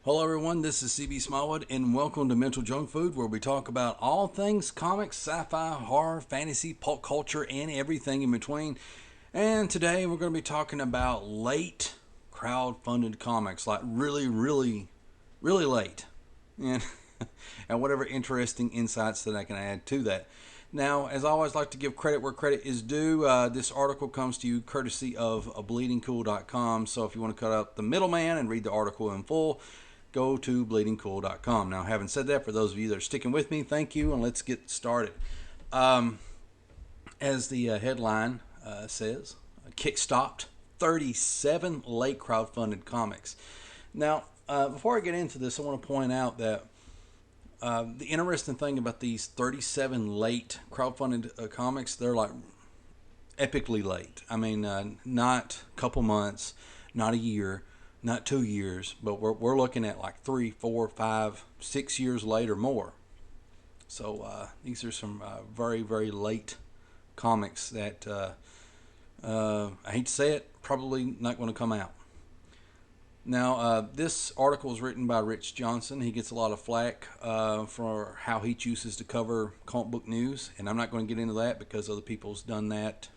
Hello everyone, this is CB Smallwood and welcome to Mental Junk Food, where we talk about all things comics, sci-fi, horror, fantasy, pulp culture, and everything in between. And today we're going to be talking about late crowd-funded comics, like really late. And and whatever interesting insights that I can add to that. Now, as I always like to give credit where credit is due, this article comes to you courtesy of bleedingcool.com. So if you want to cut out the middleman and read the article in full, go to bleedingcool.com. Now, having said that, for those of you that are sticking with me, thank you, and let's get started. As the headline says, kick-stopped 37 late crowdfunded comics. Now, before I get into this, I want to point out that the interesting thing about these 37 late crowdfunded comics, they're like epically late. I mean, not a couple months, not a year, not 2 years, but we're looking at like 3, 4, 5, 6 years late or more. So these are some very late comics that I hate to say it, probably not going to come out. Now, this article is written by Rich Johnson. He gets a lot of flack for how he chooses to cover comic book news, and I'm not going to get into that because other people's done that,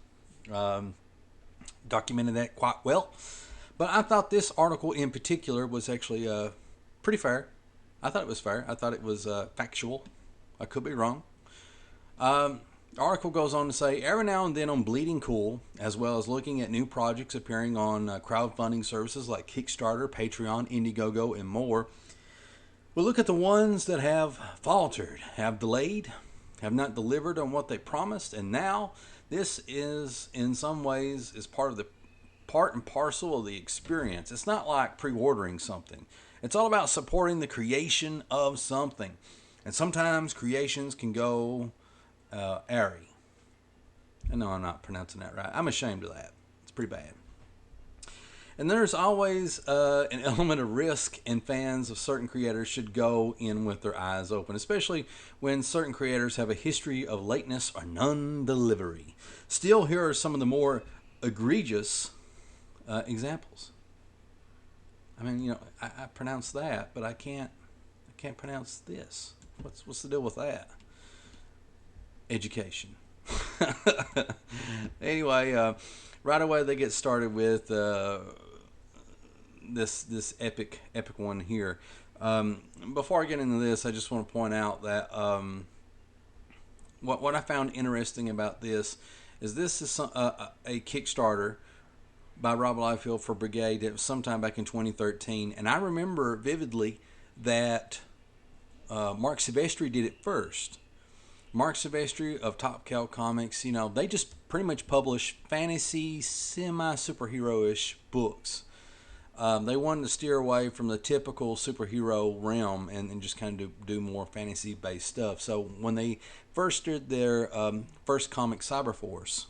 documented that quite well. But I thought this article in particular was actually pretty fair. I thought it was fair. I thought it was factual. I could be wrong. The article goes on to say, every now and then on Bleeding Cool, as well as looking at new projects appearing on crowdfunding services like Kickstarter, Patreon, Indiegogo, and more, we look at the ones that have faltered, have delayed, have not delivered on what they promised, and now this is, in some ways, is part and parcel of the experience. It's not like pre-ordering something. It's all about supporting the creation of something. And sometimes creations can go airy. I know I'm not pronouncing that right. I'm ashamed of that. It's pretty bad. And there's always an element of risk, and fans of certain creators should go in with their eyes open, especially when certain creators have a history of lateness or non-delivery. Still, here are some of the more egregious examples. I mean, I pronounce that, but I can't pronounce this. What's the deal with that? Education. Anyway, right away they get started with this epic one here. Before I get into this, I just want to point out that what I found interesting about this is a Kickstarter by Rob Liefeld for Brigade. It was sometime back in 2013, and I remember vividly that Mark Silvestri did it first. Mark Silvestri of Top Cow Comics, they just pretty much publish fantasy, semi-superhero-ish books. They wanted to steer away from the typical superhero realm and just kind of do more fantasy-based stuff. So when they first did their first comic, Cyberforce,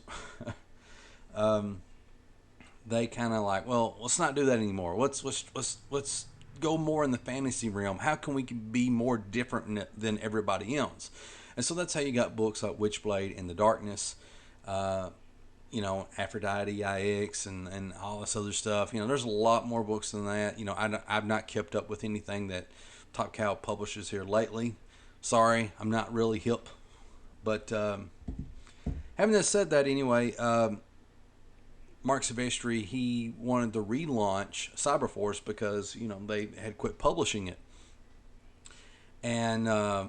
they kind of like, well, let's not do that anymore. Let's go more in the fantasy realm. How can we be more different than everybody else? And so that's how you got books like Witchblade in the Darkness, Aphrodite IX, and all this other stuff. There's a lot more books than that. I've not kept up with anything that Top Cow publishes here lately. Sorry, I'm not really hip. But having said that, anyway, Mark Silvestri, he wanted to relaunch Cyberforce because they had quit publishing it, and I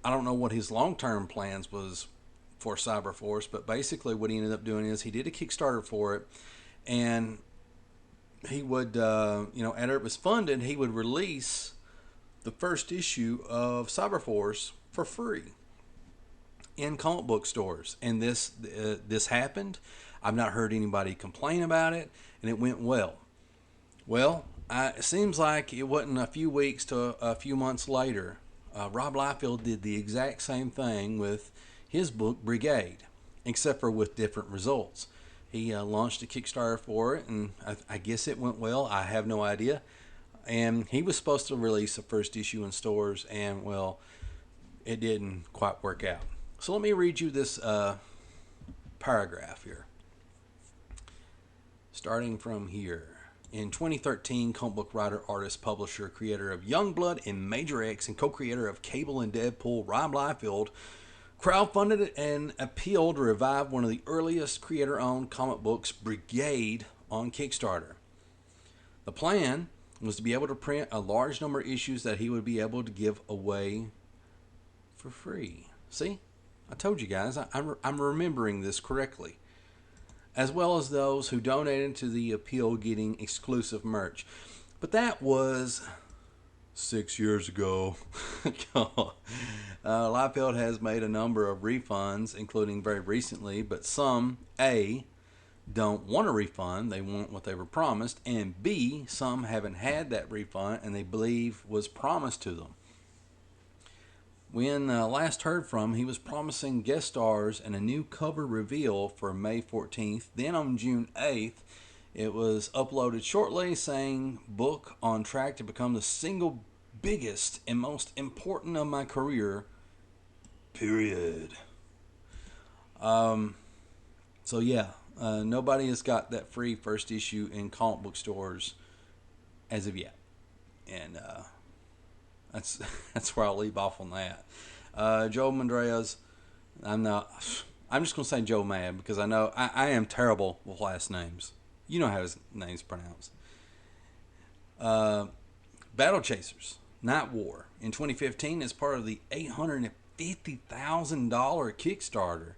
don't know what his long-term plans was for Cyberforce, but basically what he ended up doing is he did a Kickstarter for it, and he would, after it was funded, he would release the first issue of Cyberforce for free in comic book stores. And this happened. I've not heard anybody complain about it, and it went well. Well, it seems like it wasn't a few weeks to a few months later, Rob Liefeld did the exact same thing with his book Brigade, except for with different results. He launched a Kickstarter for it, and I guess it went well. I have no idea. And he was supposed to release the first issue in stores, and well, it didn't quite work out. So let me read you this paragraph here. Starting from here. In 2013, comic book writer, artist, publisher, creator of Youngblood and Major X, and co-creator of Cable and Deadpool, Rob Liefeld, crowdfunded an appeal to revive one of the earliest creator-owned comic books, Brigade, on Kickstarter. The plan was to be able to print a large number of issues that he would be able to give away for free. See? I told you guys, I'm remembering this correctly. As well as those who donated to the appeal getting exclusive merch. But that was 6 years ago. Liefeld has made a number of refunds, including very recently, but some, A, don't want a refund, they want what they were promised, and B, some haven't had that refund and they believe was promised to them. When last heard from, he was promising guest stars and a new cover reveal for May 14th. Then on June 8th, it was uploaded shortly saying, book on track to become the single biggest and most important of my career, period. So yeah, nobody has got that free first issue in comic book stores as of yet. And that's where I'll leave off on that. Joe Mandreas, I'm just going to say Joe Mad because I know I am terrible with last names. You know how his name's pronounced. Battle Chasers, Night War, in 2015 as part of the $850,000 Kickstarter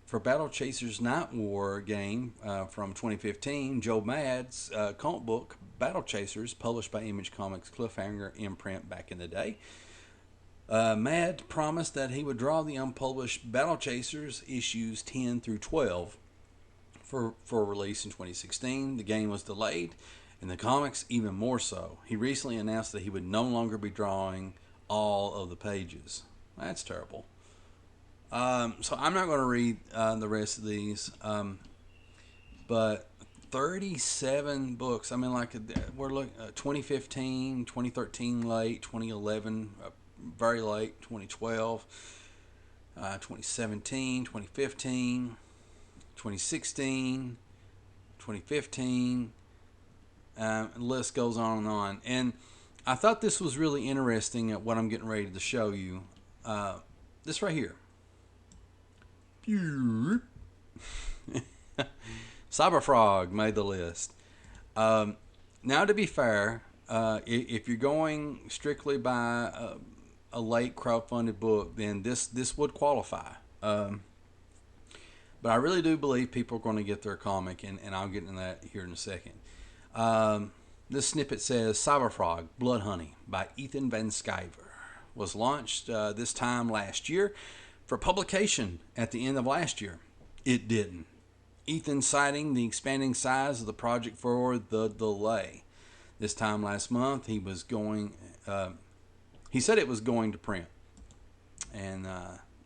for Battle Chasers Night War game from 2015. Joe Mad's comic book Battle Chasers, published by Image Comics Cliffhanger imprint back in the day. Mad promised that he would draw the unpublished Battle Chasers issues 10 through 12 for release in 2016. The game was delayed, and the comics even more so. He recently announced that he would no longer be drawing all of the pages. That's terrible. So I'm not going to read the rest of these, but 37 books. I mean, like we're looking 2015, 2013 late, 2011 very late, 2012, 2017, 2015, 2016, 2015. The list goes on and on. And I thought this was really interesting at what I'm getting ready to show you. This right here. Cyberfrog made the list. Now, to be fair, if you're going strictly by a late crowdfunded book, then this would qualify. But I really do believe people are going to get their comic, and I'll get into that here in a second. This snippet says, Cyberfrog, Blood Honey by Ethan Van Sciver was launched this time last year for publication at the end of last year. It didn't. Ethan citing the expanding size of the project for the delay. This time last month, he said it was going to print. And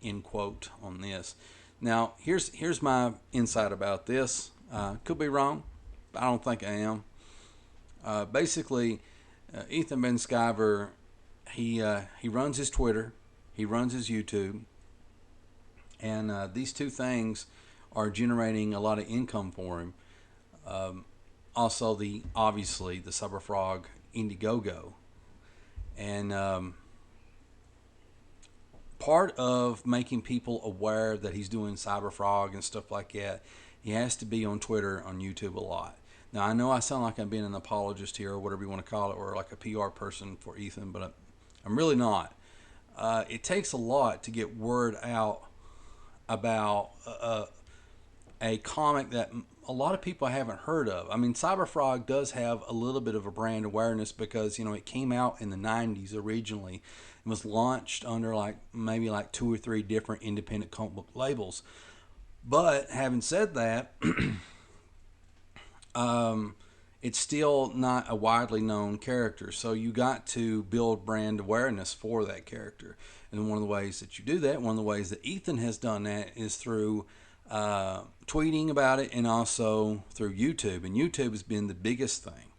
end quote on this. Now, here's my insight about this. Could be wrong, but I don't think I am. Basically, Ethan Van Sciver, he runs his Twitter, he runs his YouTube, and these two things are generating a lot of income for him. Also, obviously the Cyberfrog Indiegogo, and part of making people aware that he's doing Cyberfrog and stuff like that, he has to be on Twitter, on YouTube a lot. Now, I know I sound like I'm being an apologist here, or whatever you want to call it, or like a PR person for Ethan, but I'm really not. It takes a lot to get word out about a comic that a lot of people haven't heard of. I mean, Cyberfrog does have a little bit of a brand awareness because, it came out in the 90s originally and was launched under maybe 2 or 3 different independent comic book labels. But having said that, it's still not a widely known character. So you got to build brand awareness for that character. And one of the ways that you do that, one of the ways that Ethan has done that is through tweeting about it and also through YouTube. And YouTube has been the biggest thing.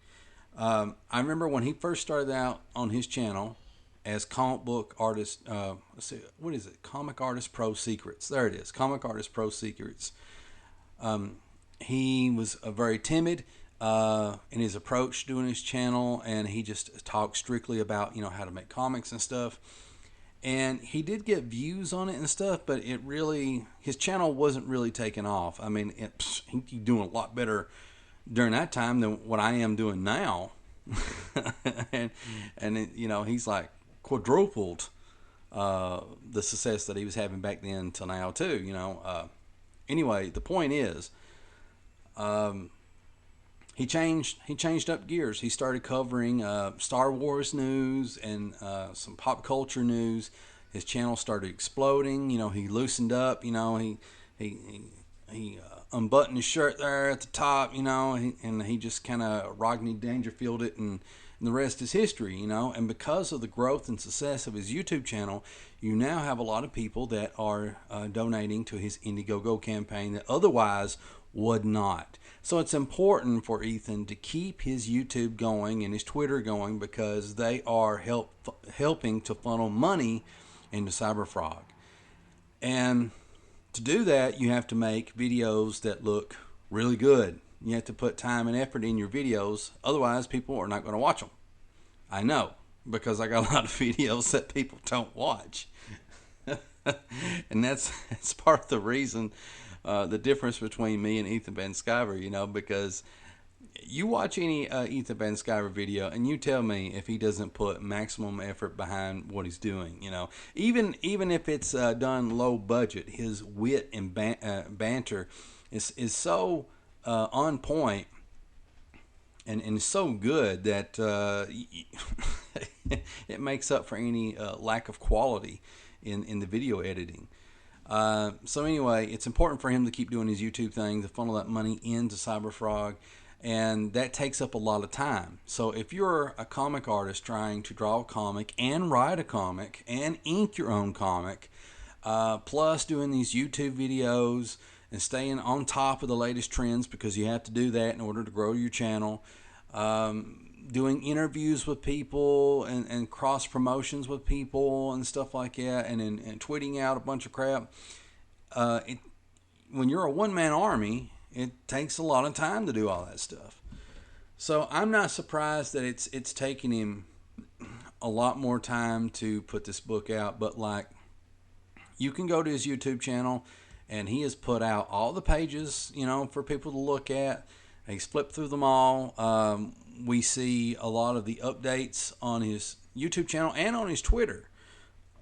I remember when he first started out on his channel as comic book artist, let's see, what is it? Comic Artist Pro Secrets. There it is. Comic Artist Pro Secrets. He was very timid. in his approach doing his channel, and he just talks strictly about, you know, how to make comics and stuff. And he did get views on it and stuff, but it really, his channel wasn't really taking off. I mean, he's doing a lot better during that time than what I am doing now. and it, you know, he's like quadrupled the success that he was having back then till now too. You know. Anyway, the point is, he changed up gears. He started covering Star Wars news and some pop culture news. His channel started exploding. You know, he loosened up. You know, he unbuttoned his shirt there at the top. You know, and he just kind of Rodney Dangerfield it, and the rest is history. You know, and because of the growth and success of his YouTube channel, you now have a lot of people that are donating to his Indiegogo campaign that otherwise would not. So it's important for Ethan to keep his YouTube going and his Twitter going, because they are helping to funnel money into Cyberfrog. And to do that, you have to make videos that look really good. You have to put time and effort in your videos, otherwise people are not going to watch them. I know, because I got a lot of videos that people don't watch. And that's part of the reason, the difference between me and Ethan Van Sciver, you know, because you watch any Ethan Van Sciver video and you tell me if he doesn't put maximum effort behind what he's doing, you know, even if it's done low budget, his wit and banter is so on point and so good that it makes up for any lack of quality in the video editing. So anyway, it's important for him to keep doing his YouTube thing, to funnel that money into Cyberfrog, and that takes up a lot of time. So if you're a comic artist trying to draw a comic and write a comic and ink your own comic, plus doing these YouTube videos and staying on top of the latest trends, because you have to do that in order to grow your channel, doing interviews with people and cross promotions with people and stuff like that, and tweeting out a bunch of crap. When you're a one-man army, it takes a lot of time to do all that stuff. So I'm not surprised that it's taking him a lot more time to put this book out. But like, you can go to his YouTube channel, and he has put out all the pages, you know, for people to look at. He's flipped through them all. We see a lot of the updates on his YouTube channel and on his Twitter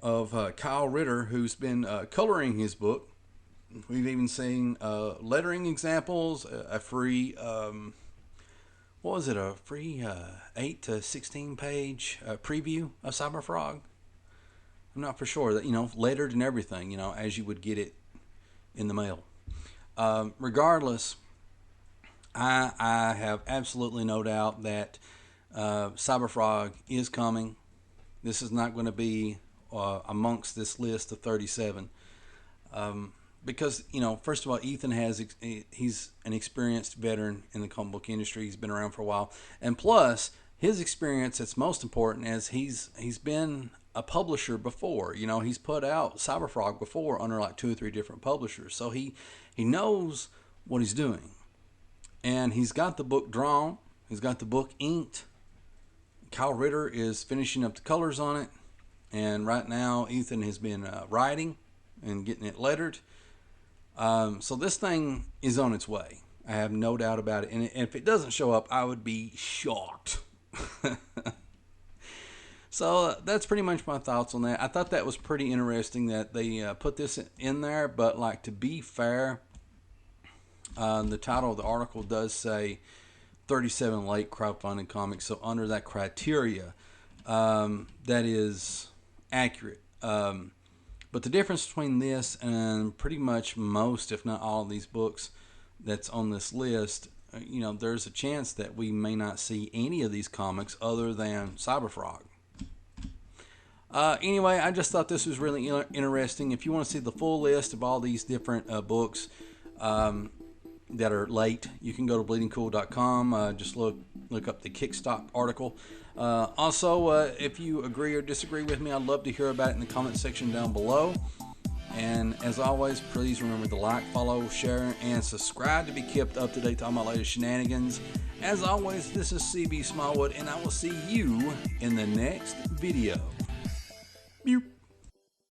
of Kyle Ritter, who's been coloring his book. We've even seen lettering examples, a free, what was it, a free 8 to 16 page preview of Cyberfrog. I'm not for sure, that, you know, lettered and everything, you know, as you would get it in the mail. Regardless, I have absolutely no doubt that Cyberfrog is coming. This is not going to be amongst this list of 37. Because, you know, first of all, Ethan he's an experienced veteran in the comic book industry. He's been around for a while. And plus, his experience that's most important is he's been a publisher before. You know, he's put out Cyberfrog before under like 2 or 3 different publishers. So he knows what he's doing. And he's got the book drawn. He's got the book inked. Kyle Ritter is finishing up the colors on it. And right now, Ethan has been writing and getting it lettered. So this thing is on its way. I have no doubt about it. And if it doesn't show up, I would be shocked. So that's pretty much my thoughts on that. I thought that was pretty interesting that they put this in there. But like, to be fair, the title of the article does say 37 late crowdfunding comics. So under that criteria, that is accurate. But the difference between this and pretty much most, if not all, of these books that's on this list, you know, there's a chance that we may not see any of these comics other than Cyberfrog. Anyway, I just thought this was really interesting. If you want to see the full list of all these different books that are late, you can go to bleedingcool.com. Just look up the Kickstock article. Also, if you agree or disagree with me, I'd love to hear about it in the comment section down below. And as always, please remember to like, follow, share, and subscribe to be kept up to date on my latest shenanigans. As always, this is CB Smallwood, and I will see you in the next video. Boop.